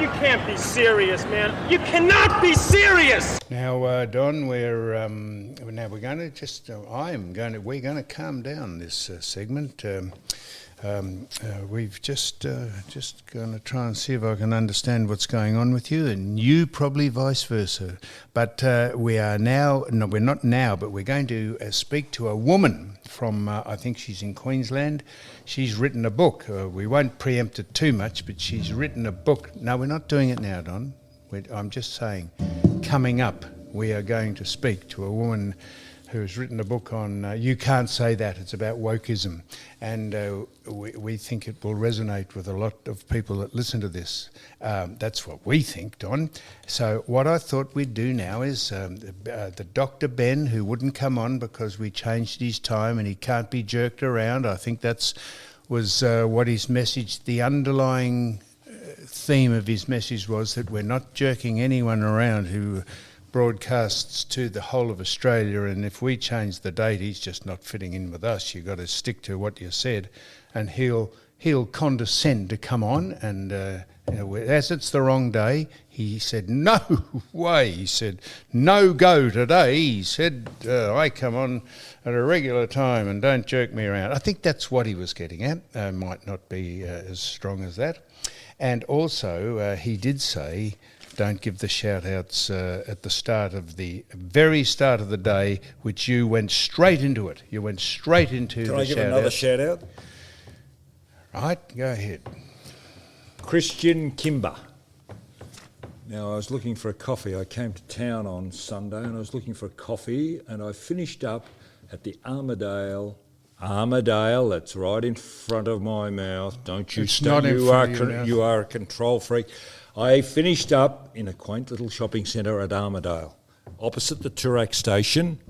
You can't be serious, man. You cannot be serious. Now, Don, we're going to calm down this segment. We've just going to try and see if I can understand what's going on with you, and you probably vice versa. But we're going to speak to a woman from, I think she's in Queensland. She's written a book. We won't preempt it too much, but she's written a book. No, we're not doing it now, Don. I'm just saying, coming up, we are going to speak to a woman who has written a book on You Can't Say That. It's about wokeism. And we think it will resonate with a lot of people that listen to this. That's what we think, Don. So what I thought we'd do now is the Dr. Ben, who wouldn't come on because we changed his time and he can't be jerked around. I think was what his message, the underlying theme of his message was, that we're not jerking anyone around who broadcasts to the whole of Australia, and if we change the date, he's just not fitting in with us. You've got to stick to what you said, and he'll condescend to come on, and as it's the wrong day, he said, no way. He said, no go today. He said, I come on at a regular time and don't jerk me around. I think that's what he was getting at. Might not be as strong as that. And also, he did say, don't give the shout-outs at the very start of the day, which you went straight into it. You went straight into the shout-outs. Can I give another shout-out? Right, go ahead. Christian Kimber. Now, I was looking for a coffee. I came to town on Sunday and I was looking for a coffee, and I finished up at the Armadale, that's right in front of my mouth. Don't you start. You are a control freak. I finished up in a quaint little shopping centre at Armadale, opposite the Toorak station,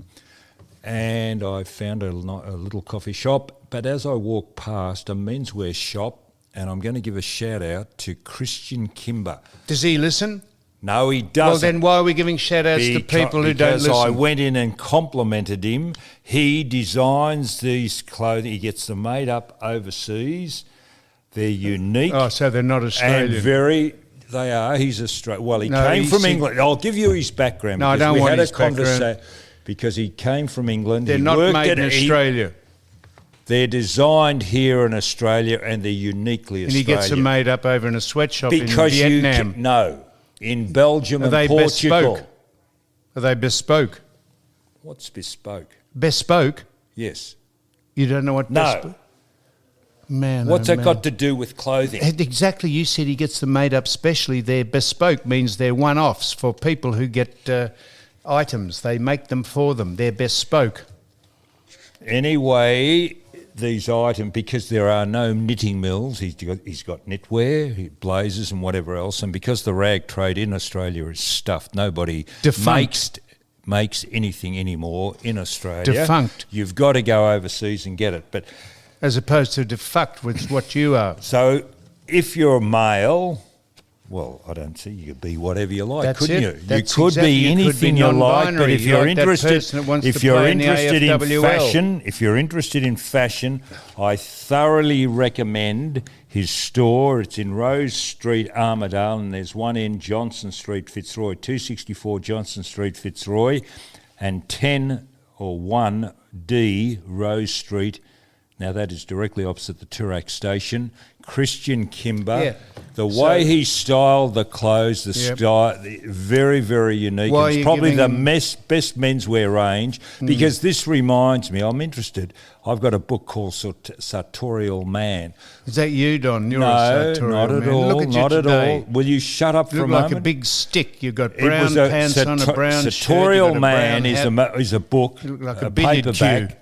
and I found a little coffee shop. But as I walked past a menswear shop, and I'm going to give a shout out to Christian Kimber. Does he listen? No, he doesn't. Well, then why are we giving shout-outs to people who don't listen? Because I went in and complimented him. He designs these clothing. He gets them made up overseas. They're unique. Oh, so they're not Australian. They are. He's Australian. Well, he came from England. I'll give you his background. No, I don't want his background. Because he came from England. They're not made in Australia. They're designed here in Australia, and they're uniquely Australian. And he gets them made up over in a sweatshop in Vietnam. No. In Belgium and Portugal. Bespoke? Are they bespoke? What's bespoke? Bespoke? Yes. You don't know what bespoke? No. Man, what's that got to do with clothing? Exactly. You said he gets them made up specially. They're bespoke, means they're one-offs for people who get items. They make them for them. They're bespoke. Anyway, these items, because there are no knitting mills, he's got knitwear, blazers and whatever else, and because the rag trade in Australia is stuffed, nobody makes anything anymore in Australia. Defunct. You've got to go overseas and get it. But as opposed to defunct, with what you are. So if you're a male, well, I don't see, you could be whatever you like, couldn't you? You could be anything you like, but if you're interested in fashion, I thoroughly recommend his store. It's in Rose Street, Armadale, and there's one in Johnson Street, Fitzroy, 264 Johnson Street, Fitzroy, and 10 or 1D Rose Street. Now, that is directly opposite the Toorak station. Christian Kimber, the way he styled the clothes, style, very, very unique. It's probably the best menswear range, because this reminds me, I'm interested, I've got a book called Sartorial Man. Is that you, Don? You're a sartorial not at man. all, Look at not you at today. all. Will you shut up for a moment? You look like a big stick. You've got brown pants on, a brown shirt. Sartorial Man is a book, like a paperback,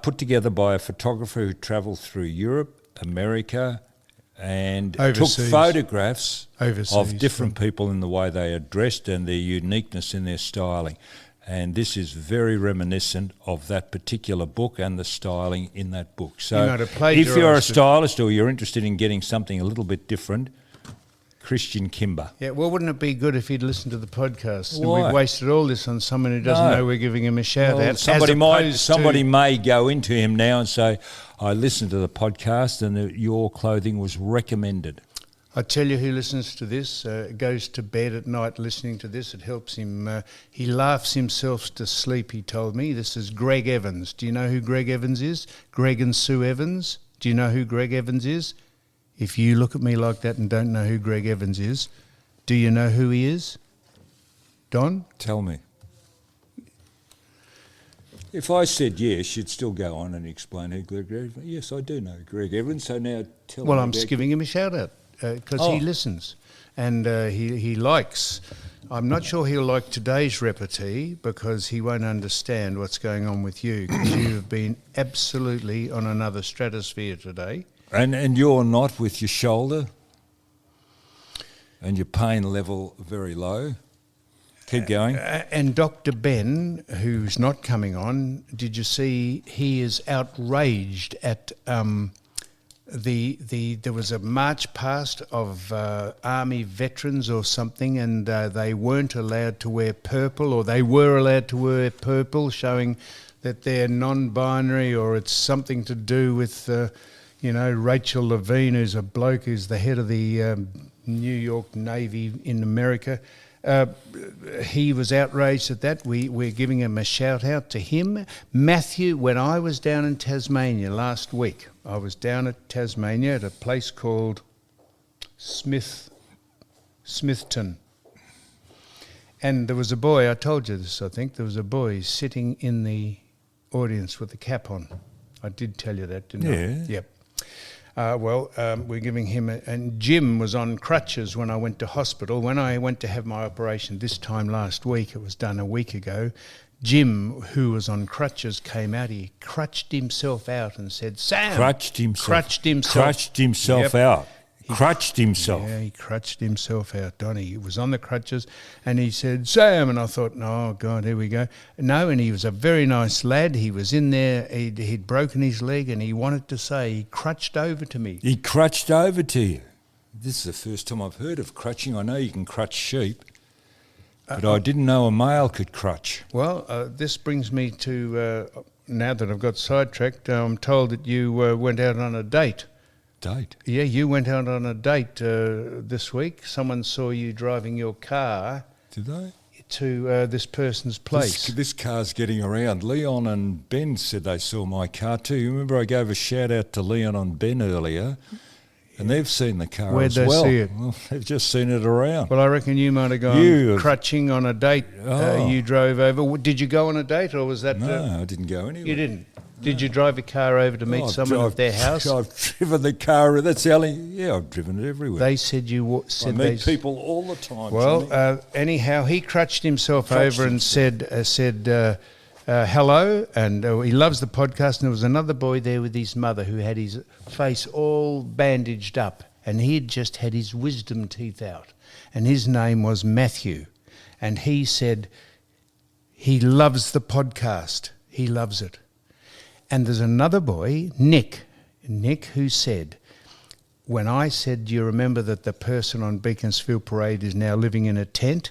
put together by a photographer who travelled through Europe, America, and took photographs of different people in the way they are dressed and their uniqueness in their styling. And this is very reminiscent of that particular book and the styling in that book. So if you're a stylist or you're interested in getting something a little bit different, Christian Kimber. Yeah, well, wouldn't it be good if he'd listened to the podcast? Why? And we've wasted all this on someone who doesn't know we're giving him a shout-out. Somebody may go into him now and say, I listened to the podcast and your clothing was recommended. I tell you who listens to this, goes to bed at night listening to this. It helps him. He laughs himself to sleep, he told me. This is Greg Evans. Do you know who Greg Evans is? Greg and Sue Evans. Do you know who Greg Evans is? If you look at me like that and don't know who Greg Evans is, do you know who he is? Don? Tell me. If I said yes, you'd still go on and explain who Greg Evans is. Yes, I do know Greg Evans, so now tell me. Well, I'm just giving him a shout-out. Because he listens and he likes. I'm not sure he'll like today's repartee because he won't understand what's going on with you because you have been absolutely on another stratosphere today. And you're not with your shoulder and your pain level very low. Keep going. And Dr. Ben, who's not coming on, did you see he is outraged at... there was a march past of army veterans or something, and they weren't allowed to wear purple, or they were allowed to wear purple, showing that they're non-binary, or it's something to do with, Rachel Levine, who's a bloke who's the head of the New York Navy in America. He was outraged at that. We're giving him a shout out to him. Matthew, when I was down in Tasmania last week, I was down at Tasmania at a place called Smithton. And there was a boy, I told you this, I think, there was a boy sitting in the audience with a cap on. I did tell you that, didn't I? Yep. We're giving him and Jim was on crutches when I went to hospital. When I went to have my operation this time last week, it was done a week ago, Jim, who was on crutches, came out. He crutched himself out and said, Sam. Crutched himself Yep. out. Crutched himself. Yeah, he crutched himself out, Donnie. He was on the crutches and he said, Sam. And I thought, oh, God, here we go. No, and he was a very nice lad. He was in there. He'd broken his leg and he wanted to say, he crutched over to me. He crutched over to you. This is the first time I've heard of crutching. I know you can crutch sheep, but I didn't know a male could crutch. Well, this brings me to, now that I've got sidetracked, I'm told that you went out on a date. Date? Yeah, you went out on a date this week. Someone saw you driving your car. Did they? To this person's place. This car's getting around. Leon and Ben said they saw my car too. You remember I gave a shout out to Leon and Ben earlier, and they've seen the car Where'd as they well. see it? Well, they've just seen it around. Well, I reckon you might have gone crutching on a date. You drove over. Did you go on a date, or was that... No, I didn't go anywhere. You didn't? Did you drive a car over to meet someone at their house? I've driven the car. That's the only... Yeah, I've driven it everywhere. They said you... I meet people all the time. Well, anyhow, he crutched himself over and said hello, and he loves the podcast. And there was another boy there with his mother who had his face all bandaged up, and he had just had his wisdom teeth out, and his name was Matthew, and he said he loves the podcast. He loves it. And there's another boy, Nick, who said, when I said, do you remember that the person on Beaconsfield Parade is now living in a tent?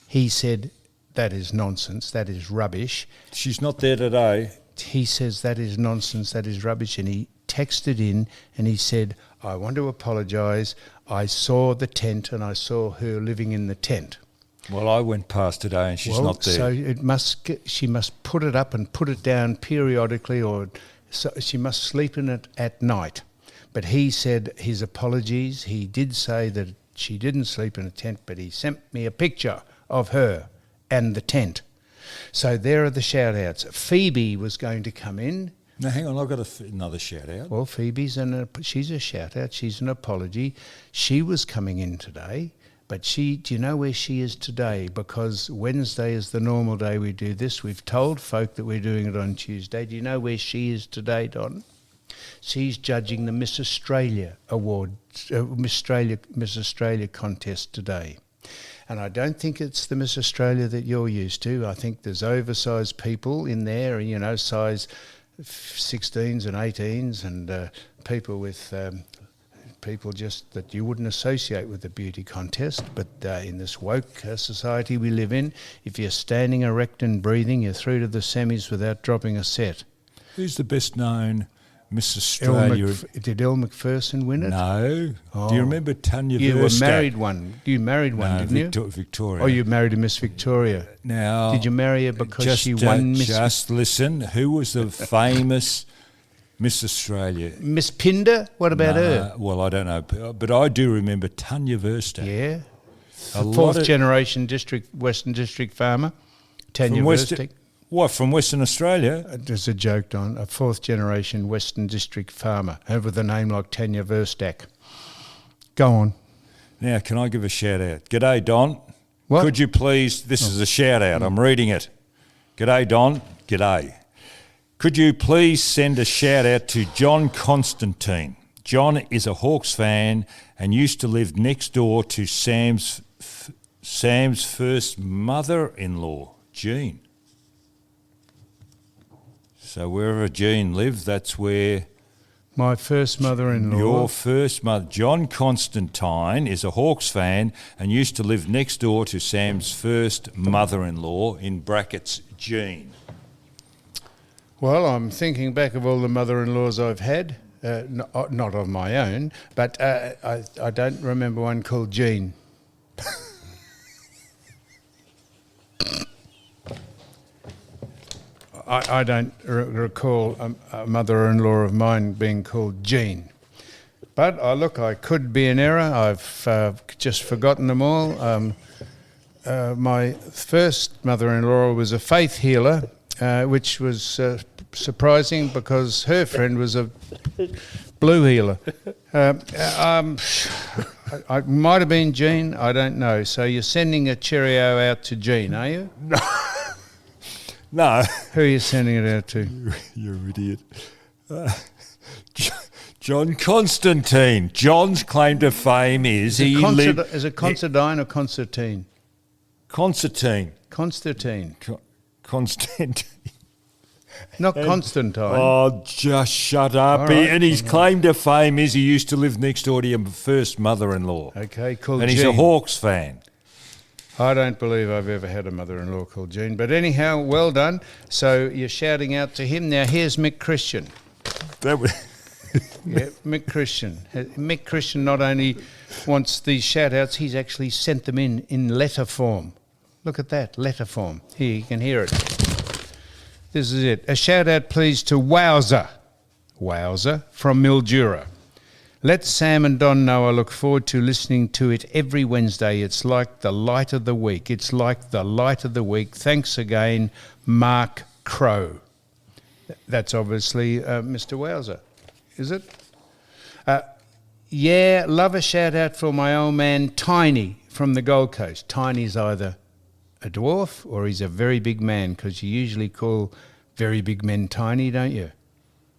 He said, that is nonsense, that is rubbish. She's not there today. He says, that is nonsense, that is rubbish. And he texted in and he said, I want to apologise. I saw the tent and I saw her living in the tent. Well, I went past today and she's not there. So she must put it up and put it down periodically, or so she must sleep in it at night. But he said his apologies. He did say that she didn't sleep in a tent, but he sent me a picture of her and the tent. So there are the shout-outs. Phoebe was going to come in. Now, hang on, I've got another shout-out. Well, Phoebe's she's a shout-out. She's an apology. She was coming in today. But do you know where she is today? Because Wednesday is the normal day we do this. We've told folk that we're doing it on Tuesday. Do you know where she is today, Don? She's judging the Miss Australia award, Miss Australia contest today. And I don't think it's the Miss Australia that you're used to. I think there's oversized people in there, size 16s and 18s, and people with... people just that you wouldn't associate with the beauty contest, but in this woke society we live in, if you're standing erect and breathing, you're through to the semis without dropping a set. Who's the best known Miss Australia. Did Elle Macpherson win it? No. Oh. Do you remember Tanya You Verstack? were married one. You married one, No, didn't you? Victoria. Oh, you married a Miss Victoria. Now, Did you marry her because she won Miss? Just listen. Who was the famous Miss Australia? Miss Pinder? What about her? Well, I don't know, but I do remember Tanya Verstack. Yeah. A lot Fourth of- generation Western District farmer, Tanya From Verstack. What, from Western Australia? There's a joke, Don. A fourth generation Western District farmer with a name like Tanya Verstack. Go on. Now, can I give a shout out? G'day, Don. What? Could you please, this is a shout out, I'm reading it. G'day, Don. G'day. Could you please send a shout out to John Constantine? John is a Hawks fan and used to live next door to Sam's first mother-in-law, Jean. So wherever Jean lived, that's where My first mother-in-law. your first mother, John Constantine, is a Hawks fan and used to live next door to Sam's first mother-in-law, in brackets, Jean. Well, I'm thinking back of all the mother-in-laws I've had. Not of my own, but I don't remember one called Jean. I don't recall a mother-in-law of mine being called Jean. But look, I could be in error. I've just forgotten them all. My first mother-in-law was a faith healer, which was surprising because her friend was a blue healer. I might have been Jean, I don't know. So you're sending a cheerio out to Jean, are you? No. Who are you sending it out to? You're an idiot. John Constantine. John's claim to fame is he lived... Is it Constantine or Constantine? Constantine. Constantine. Constantine. Not Constantine. Oh, just shut up. All right. And his claim to fame is he used to live next door to your first mother-in-law. Okay, called And he's Jean. a Hawks fan. I don't believe I've ever had a mother-in-law called Jean. But anyhow, well done. So you're shouting out to him. Now here's Mick Christian. That was... Yeah, Mick Christian. Mick Christian not only wants these shout-outs, he's actually sent them in letter form. Look at that, letter form. Here, you can hear it. This is it. A shout-out, please, to Wowzer from Mildura. Let Sam and Don know I look forward to listening to it every Wednesday. It's like the light of the week. It's like the light of the week. Thanks again, Mark Crow. That's obviously Mr. Wowzer, is it? Yeah, love a shout-out for my old man Tiny from the Gold Coast. Tiny's either a dwarf or he's a very big man, because you usually call very big men tiny, don't you?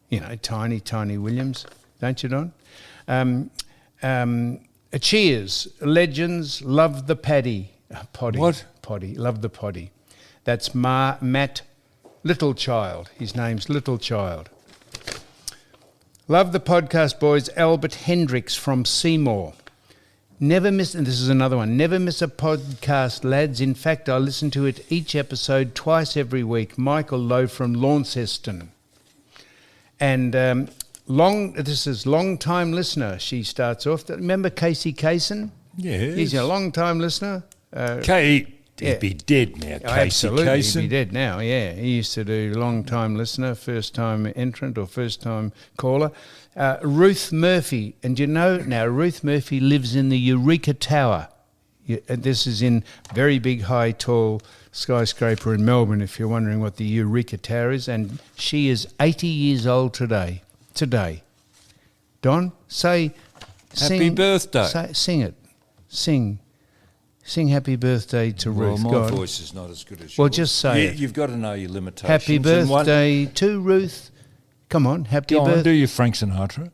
You know, Tiny Williams, don't you, Don? Cheers, legends, love the paddy. Poddy. What? Poddy, love the poddy. That's Matt Littlechild. His name's Littlechild. Love the podcast, boys. Albert Hendricks from Seymour. Never miss, and this is another one, never miss a podcast, lads. In fact, I listen to it each episode twice every week. Michael Lowe from Launceston. And this is long-time listener, she starts off. Remember Casey Kaysen? Yes. He's a long-time listener. He'd be dead now, Casey Absolutely, Kaysen. he'd be dead now, yeah. He used to do long-time listener, first-time entrant or first-time caller. Ruth Murphy, and you know now Ruth Murphy lives in the Eureka Tower. This is in very big, high, tall skyscraper in Melbourne, if you're wondering what the Eureka Tower is, and she is 80 years old today. Don, Happy birthday. Sing it. Sing happy birthday to Ruth. Well, Go my on. voice is not as good as yours. Well, just say it. You've got to know your limitations. Happy and one- birthday to Ruth. Come on, happy Go on, do birthday. your Frank Sinatra.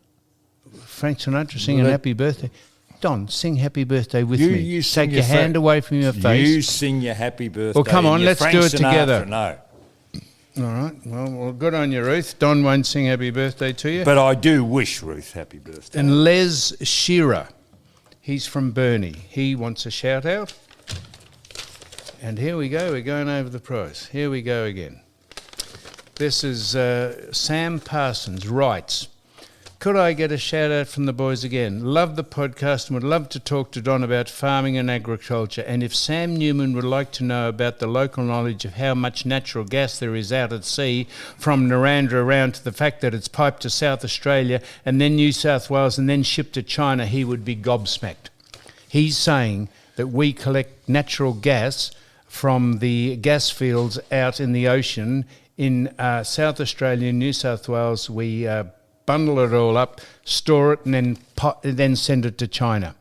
Frank Sinatra singing Well, happy birthday. Don, sing happy birthday with You- me. you sing Take your your hand away from your face. You sing your happy birthday. Well, come and on, your let's Frank do it Sinatra, together. No. All right. Well, good on you, Ruth. Don won't sing happy birthday to you. But I do wish Ruth happy birthday. And Les Shearer, he's from Burnie. He wants a shout out. And here we go. We're going over the price. Here we go again. This is Sam Parsons writes, could I get a shout out from the boys again? Love the podcast and would love to talk to Don about farming and agriculture. And if Sam Newman would like to know about the local knowledge of how much natural gas there is out at sea from Narrandera around to the fact that it's piped to South Australia and then New South Wales and then shipped to China, he would be gobsmacked. He's saying that we collect natural gas from the gas fields out in the ocean in South Australia and New South Wales. We bundle it all up, store it, and then send it to China.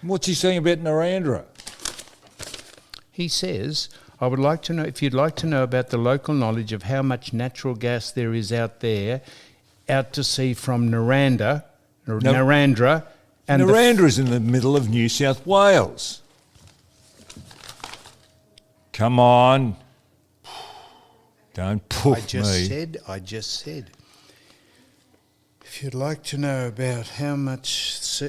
What's he saying about Narrandera? He says, I would like to know, if you'd like to know about the local knowledge of how much natural gas there is out there, out to sea from Narrandera. And Narrandera's in the middle of New South Wales. Come on. Don't poof I just said. If you'd like to know about how much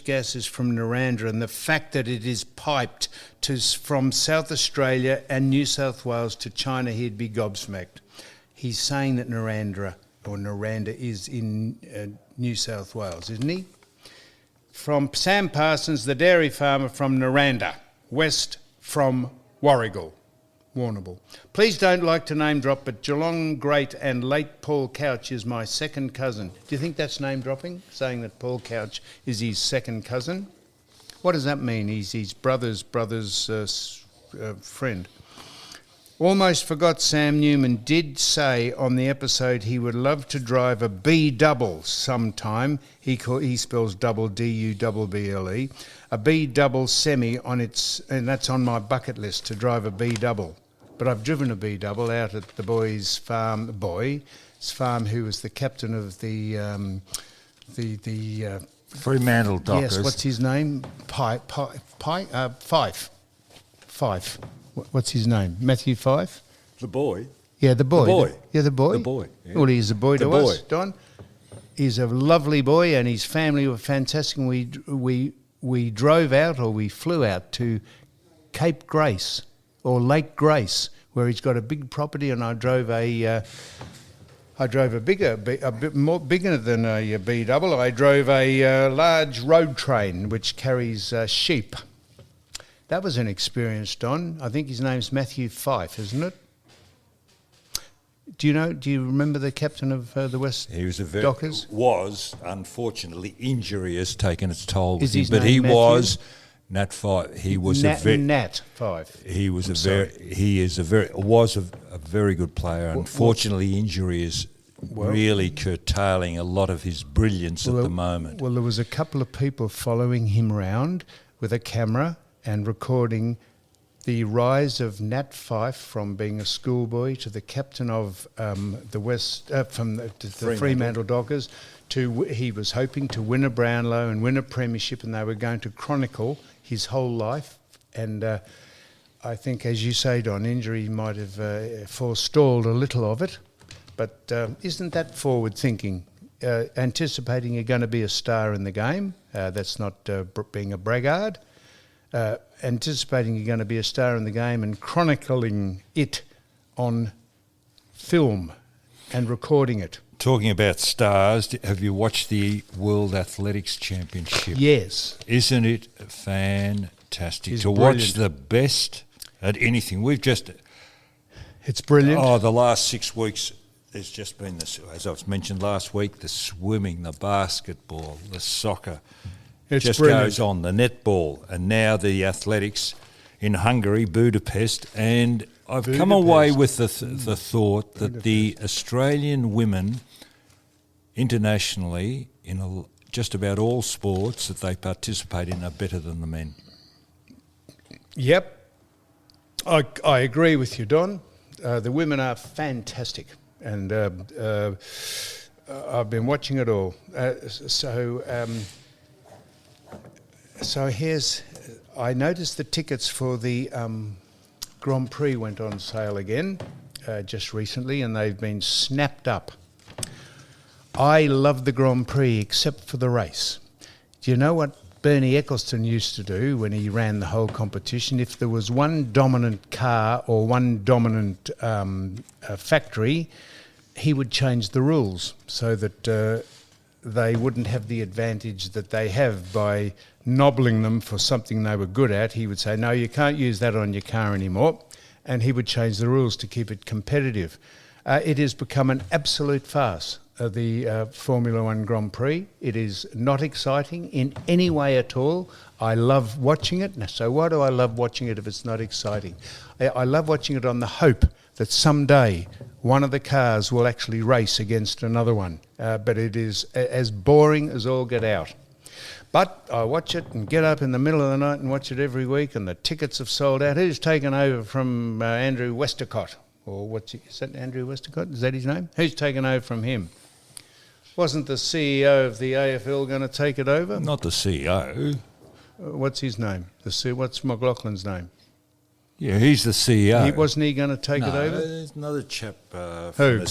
gas is from Narrandera and the fact that it is piped from South Australia and New South Wales to China, he'd be gobsmacked. He's saying that Narrandera is in New South Wales, isn't he? From Sam Parsons, the dairy farmer from Narrandera, west from Warragul. Warrnambool. Please don't like to name drop, but Geelong great and late Paul Couch is my second cousin. Do you think that's name dropping? Saying that Paul Couch is his second cousin? What does that mean? He's his brother's friend. Almost forgot Sam Newman did say on the episode he would love to drive a B-double sometime. He spells double D-U-double-B-L-E. A B-double semi on its, and that's on my bucket list to drive a B-double. But I've driven a B-double out at the boy's farm, who was the captain of the Fremantle Dockers. Yes, what's his name? Fife. What's his name? Matthew Fife? The boy. Yeah, the boy. The boy. The boy. The boy. Yeah. Well, he's a boy The to boy. us, Don. He's a lovely boy, and his family were fantastic. And we drove out, or we flew out to Cape Grace or Lake Grace, where he's got a big property, and I drove a bit more bigger than a B double. I drove a large road train which carries sheep. That was an experience, Don. I think his name's Matthew Fife, isn't it? Do you remember the captain of the West Dockers? Was, unfortunately, injury has taken its toll with Is him. his But name he Matthew? was Nat Fife. He was Nat Fife. was a very good player. Unfortunately, injury is really curtailing a lot of his brilliance at the moment. Well, there was a couple of people following him around with a camera and recording the rise of Nat Fife from being a schoolboy to the captain of the Fremantle Dockers to he was hoping to win a Brownlow and win a premiership, and they were going to chronicle his whole life. And I think, as you say, Don, injury might have forestalled a little of it. But isn't that forward thinking? Anticipating you're going to be a star in the game. That's not being a braggart. Anticipating you're going to be a star in the game and chronicling it on film and recording it. Talking about stars, have you watched the World Athletics Championship? Yes. Isn't it fantastic It's to brilliant. watch the best at anything? It's brilliant. The last 6 weeks, there's just been this, as I was mentioned last week, the swimming, the basketball, the soccer. It's just brilliant. goes on, the netball, and now the athletics in Hungary, Budapest, and I've come away with the thought that the Australian women internationally in just about all sports that they participate in are better than the men. Yep. I agree with you, Don. The women are fantastic, and I've been watching it all. So I noticed the tickets for the Grand Prix went on sale again just recently, and they've been snapped up. I love the Grand Prix except for the race. Do you know what Bernie Ecclestone used to do when he ran the whole competition. If there was one dominant car or one dominant factory, he would change the rules so that they wouldn't have the advantage that they have by nobbling them for something they were good at. He would say, no, you can't use that on your car anymore, and he would change the rules to keep it competitive. It has become an absolute farce, the Formula One Grand Prix. It is not exciting in any way at all. I love watching it. Now, so why do I love watching it if it's not exciting? I love watching it on the hope that someday one of the cars will actually race against another one. But it is as boring as all get out. But I watch it and get up in the middle of the night and watch it every week, and the tickets have sold out. Who's taken over from Andrew Westacott? Or is that Andrew Westacott? Is that his name? Who's taken over from him? Wasn't the CEO of the AFL going to take it over? Not the CEO. What's his name? What's McLaughlin's name? Yeah, he's the CEO. Wasn't he going to take it over? There's another chap from Who?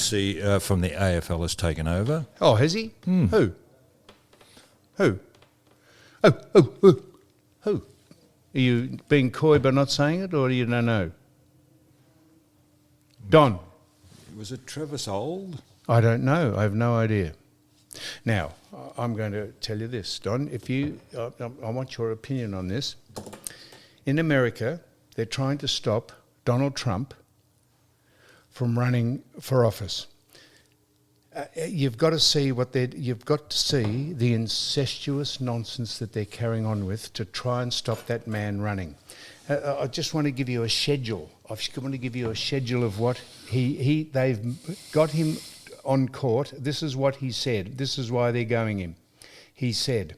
from the AFL has taken over. Oh, has he? Who? Who? Who? Are you being coy by not saying it, or do you don't know? Don? Was it Travis Old? I don't know. I have no idea. Now, I'm going to tell you this, Don. I want your opinion on this. In America, they're trying to stop Donald Trump from running for office. You've got to see the incestuous nonsense that they're carrying on with to try and stop that man running. I just want to give you a schedule. I just want to give you a schedule of what they've got him on court. This is what he said. This is why they're going him. He said,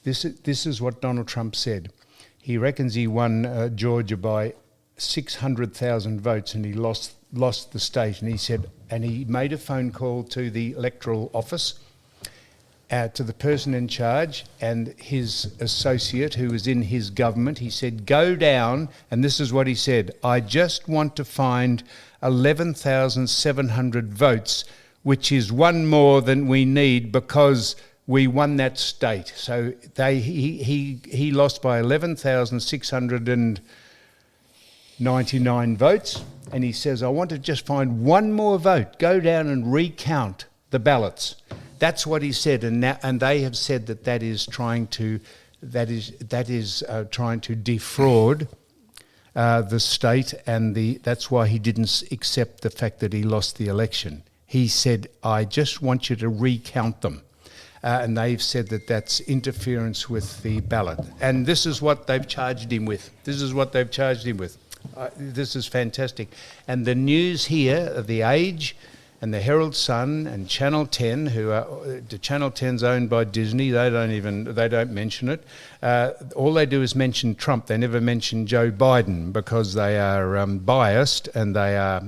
this is what Donald Trump said. He reckons he won Georgia by 600,000 votes, and he lost the state. And he said, and he made a phone call to the electoral office, to the person in charge and his associate who was in his government. He said, go down, and this is what he said: I just want to find 11,700 votes, which is one more than we need because we won that state. So he lost by 11,699 votes, and he says, I want to just find one more vote. Go down and recount the ballots. That's what he said, and they have said that is trying to defraud the state, and that's why he didn't accept the fact that he lost the election. He said, I just want you to recount them. And they've said that that's interference with the ballot. And this is what they've charged him with. This is fantastic. And the news here, The Age and the Herald Sun and Channel 10, the Channel 10's owned by Disney, they don't mention it. All they do is mention Trump. They never mention Joe Biden because they are biased, and they are.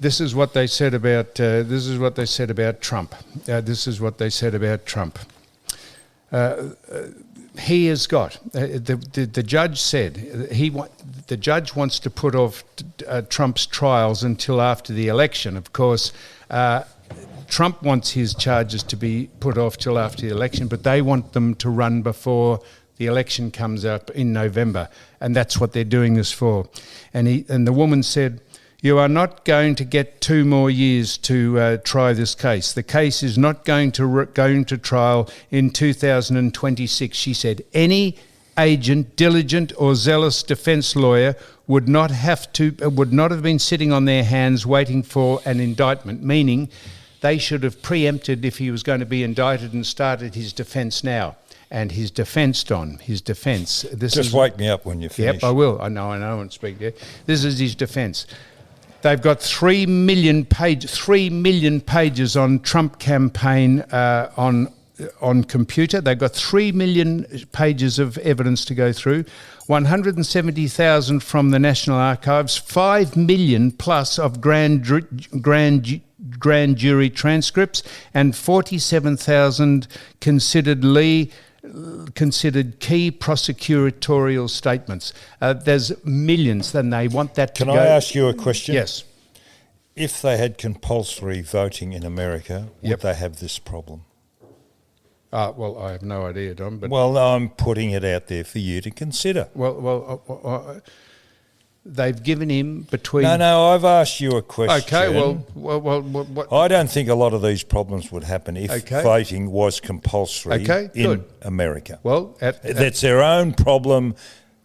This is what they said about Trump. This is what they said about Trump. He has got. The judge said the judge wants to put off Trump's trials until after the election. Of course, Trump wants his charges to be put off till after the election, but they want them to run before the election comes up in November, and that's what they're doing this for. And the woman said, you are not going to get 2 more years to try this case. The case is not going to trial in 2026. She said, any agent, diligent or zealous defence lawyer would not have been sitting on their hands waiting for an indictment, meaning they should have preempted if he was going to be indicted and started his defence now. And his defence, Don, Just wake me up when you finish. Yep, I will. I know, I won't speak there. This is his defence. They've got 3 million pages on Trump campaign on computer. They've got 3 million pages of evidence to go through, 170,000 from the National Archives, 5 million plus of grand jury transcripts, and 47,000 considered key prosecutorial statements. There's millions, then they want that to go. Can I ask you a question? Yes. If they had compulsory voting in America, would they have this problem? Well, I have no idea, Don. But Well, I'm putting it out there for you to consider. They've given him between. No, I've asked you a question. Okay, what? I don't think a lot of these problems would happen if voting was compulsory in America. Well, that's their own problem,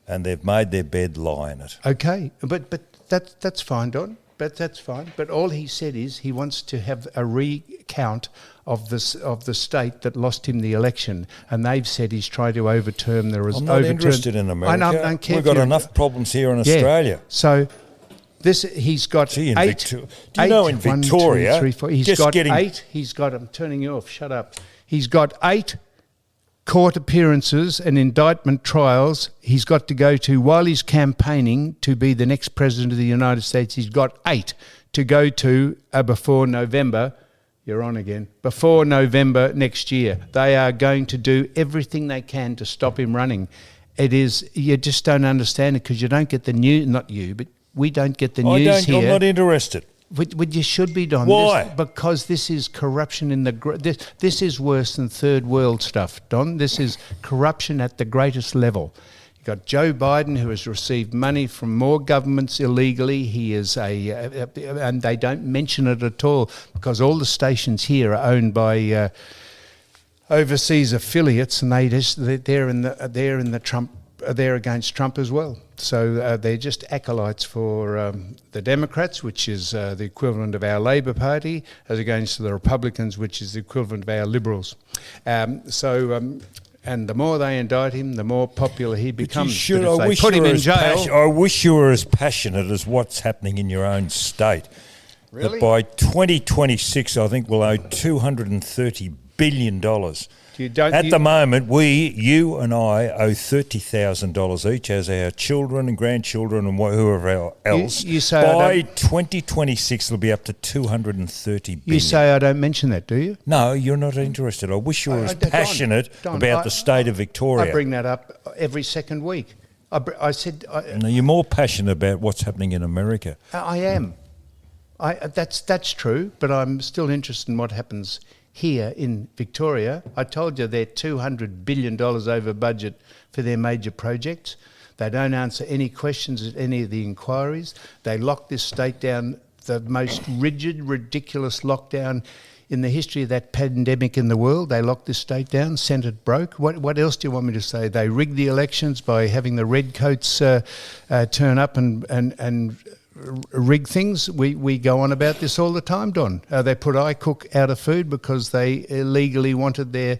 and they've made their bed, lie in it. Okay, but that's fine, Don. But that's fine. But all he said is he wants to have a recount of the state that lost him the election, and they've said he's trying to overturn the result. I'm not interested in America. I don't care. We've got enough problems here in Australia. So he's got eight. Do you know in Victoria? 1, 2, 3, 4, he's got 8. He's got. I'm turning you off. Shut up. He's got 8 court appearances and indictment trials he's got to go to while he's campaigning to be the next president of the United States. He's got 8 to go to before November. You're on again. Before November next year. They are going to do everything they can to stop him running. It is, you just don't understand it because you don't get the news, not you, but we don't get the news here. I'm not interested. But you should be, Don. Why? Because this is corruption in the... This is worse than third world stuff, Don. This is corruption at the greatest level. You've got Joe Biden, who has received money from more governments illegally. He is and they don't mention it at all because all the stations here are owned by overseas affiliates, and they're in the Trump. They're against Trump as well. So they're just acolytes for the Democrats, which is the equivalent of our Labor Party, as against the Republicans, which is the equivalent of our Liberals. And the more they indict him, the more popular he becomes. But if they put him in jail... I wish you were as passionate as what's happening in your own state. Really? That by 2026, I think we'll owe $230 billion. At the moment, you and I owe $30,000 each as our children and grandchildren and whoever else. You say by 2026, it'll be up to $230 billion. You say I don't mention that, do you? No, you're not interested. I wish you were as passionate about the state of Victoria. I bring that up every second week. I said... No, you're more passionate about what's happening in America. I am. That's true, but I'm still interested in what happens here in Victoria. I told you they're $200 billion over budget for their major projects. They don't answer any questions at any of the inquiries. They locked this state down, the most rigid, ridiculous lockdown in the history of that pandemic in the world. They locked this state down, sent it broke. What else do you want me to say? They rigged the elections by having the redcoats turn up and rig things. We go on about this all the time, Don. They put iCook out of food because they illegally wanted their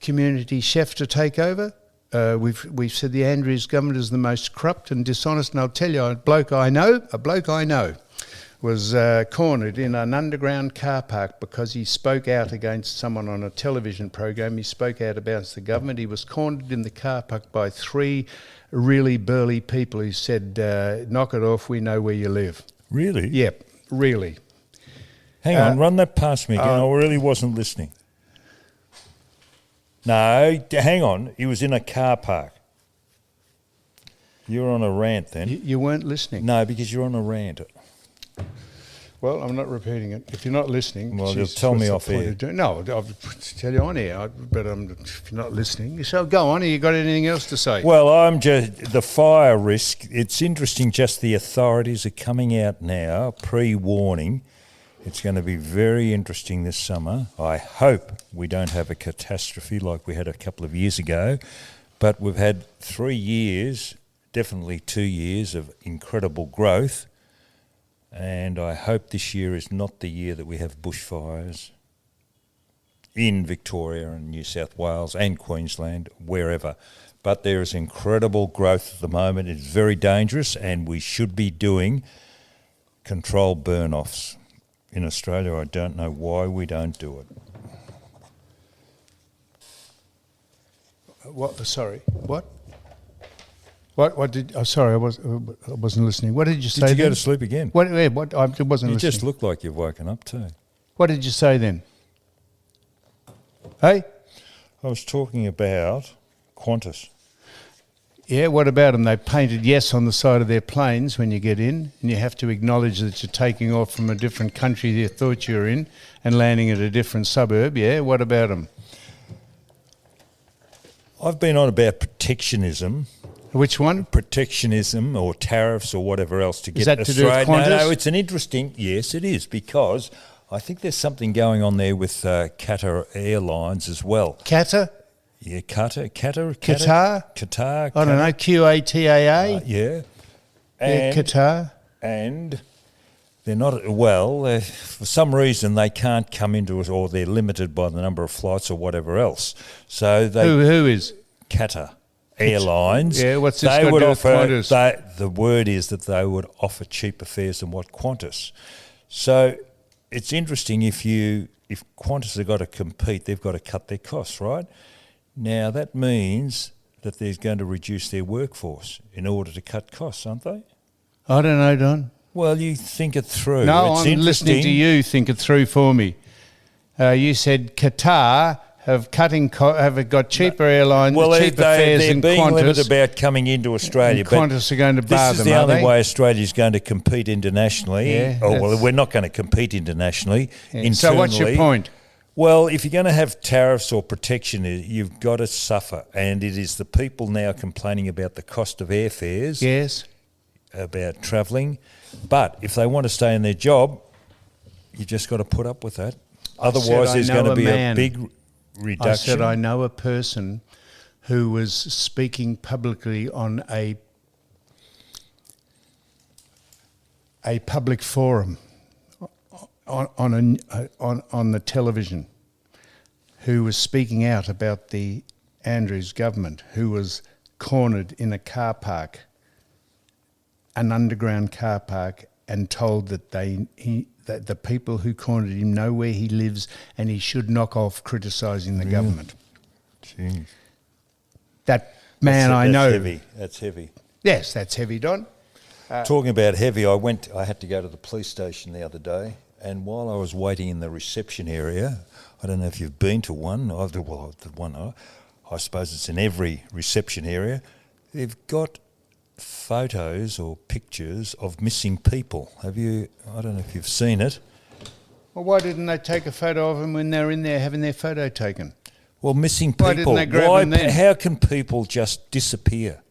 community chef to take over. We've said the Andrews government is the most corrupt and dishonest, and I'll tell you, a bloke I know was cornered in an underground car park because he spoke out against someone on a television program. He spoke out against the government. He was cornered in the car park by 3 really burly people who said, knock it off, we know where you live. Really? Yep, really. Hang on, run that past me again. I really wasn't listening. No, hang on. He was in a car park. You were on a rant then. You weren't listening. No, because you're on a rant. Well, I'm not repeating it. If you're not listening... Well, you'll tell me off air. No, I'll tell you on air, but if you're not listening... So go on, have you got anything else to say? Well, I'm just... The fire risk, it's interesting just the authorities are coming out now, pre-warning. It's going to be very interesting this summer. I hope we don't have a catastrophe like we had a couple of years ago, but we've had 3 years, definitely 2 years of incredible growth. And I hope this year is not the year that we have bushfires in Victoria and New South Wales and Queensland, wherever. But there is incredible growth at the moment. It's very dangerous, and we should be doing controlled burn-offs. In Australia, I don't know why we don't do it. What? Sorry, what? What did? Oh, sorry, I wasn't listening. What did you say? Did you then? go to sleep again? What? I wasn't listening. You just look like you've woken up too. What did you say then? Hey, I was talking about Qantas. Yeah, what about them? They painted yes on the side of their planes when you get in, and you have to acknowledge that you're taking off from a different country you thought you were in and landing at a different suburb. Yeah, what about them? I've been on about protectionism. Which one? Protectionism or tariffs or whatever else to get that to do with Australia. Qantas? No, it's an interesting. Yes, it is, because I think there's something going on there with Qatar Airlines as well. Qatar? Yeah, Qatar. Qatar? I don't know, QATAA? Yeah. Yeah, Qatar. And they're not, well, for some reason they can't come into us, or they're limited by the number of flights or whatever else. So they... Who is? Qatar Airlines. Yeah, what's this they got to would do with offer, Qantas? the word is that they would offer cheaper fares than what Qantas. So it's interesting, if Qantas have got to compete, they've got to cut their costs, right? Now that means that they're going to reduce their workforce in order to cut costs, aren't they? I don't know, Don. Well, you think it through. No, It's I'm listening to you think it through for me. You said Qatar have got cheaper airlines, cheaper fares they're than being Qantas. limited about coming into Australia. And Qantas are going to bar this is them, the are only they? way Australia's going to compete internationally. Yeah, well, we're not going to compete internationally. Yeah. Internally. So what's your point? Well, if you're going to have tariffs or protection, you've got to suffer. And it is the people now complaining about the cost of airfares. Yes. About travelling. But if they want to stay in their job, you just got to put up with that. Otherwise, there's going to be a big reduction. I said I know a person who was speaking publicly on a public forum on the television, who was speaking out about the Andrews government, who was cornered in a car park, an underground car park, and told that that the people who cornered him know where he lives and he should knock off criticising the government. Jeez. That man I know. That's heavy. Yes, that's heavy, Don. Talking about heavy, I had to go to the police station the other day, and while I was waiting in the reception area, I don't know if you've been to one. I suppose it's in every reception area. They've got photos or pictures of missing people. Have you? I don't know if you've seen it. Well, why didn't they take a photo of them when they were in there having their photo taken? Well, missing people. Why didn't they grab them then? How can people just disappear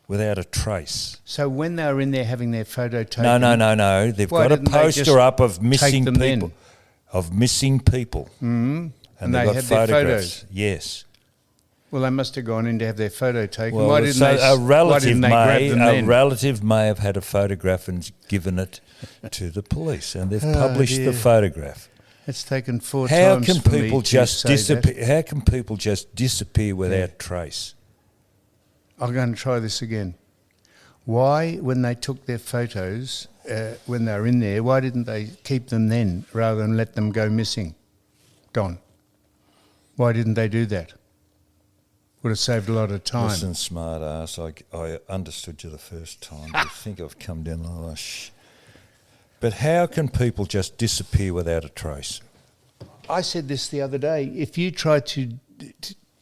without a trace? So when they were in there having their photo taken... No. They've got a poster up of missing people. Then? Of missing people. Mm-hmm. And they had got their photographs. photos? Yes. Well, they must have gone in to have their photo taken. Well, why didn't they grab them then? A relative may have had a photograph and given it to the police, and they've published the photograph. It's taken 4 times for me to say that. How can people just disappear without trace? I'm going to try this again. Why, when they took their photos, when they were in there, why didn't they keep them then rather than let them go missing? Don, why didn't they do that? Would have saved a lot of time. Listen, smart ass, I understood you the first time. I think I've come down the lush. But how can people just disappear without a trace? I said this the other day. If you try to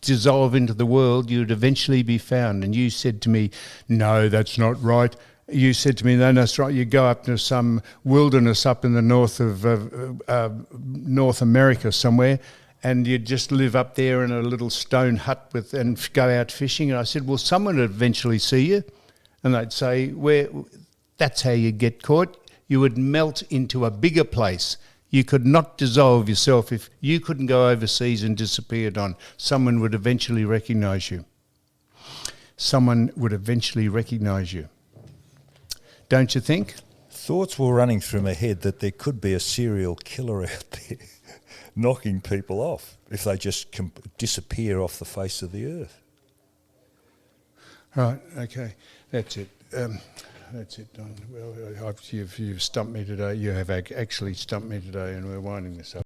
dissolve into the world, you'd eventually be found. And you said to me, no, that's not right. You said to me, no, that's right. You go up to some wilderness up in the north of North America somewhere, and you just live up there in a little stone hut and go out fishing. And I said, well, someone would eventually see you. And they'd say, that's how you get caught. You would melt into a bigger place. You could not dissolve yourself. If you couldn't go overseas and disappear, Don, someone would eventually recognise you. Someone would eventually recognise you. Don't you think? Thoughts were running through my head that there could be a serial killer out there knocking people off if they just disappear off the face of the earth. Right, okay, that's it. That's it, Don. Well, you've stumped me today. You have actually stumped me today, and we're winding this up.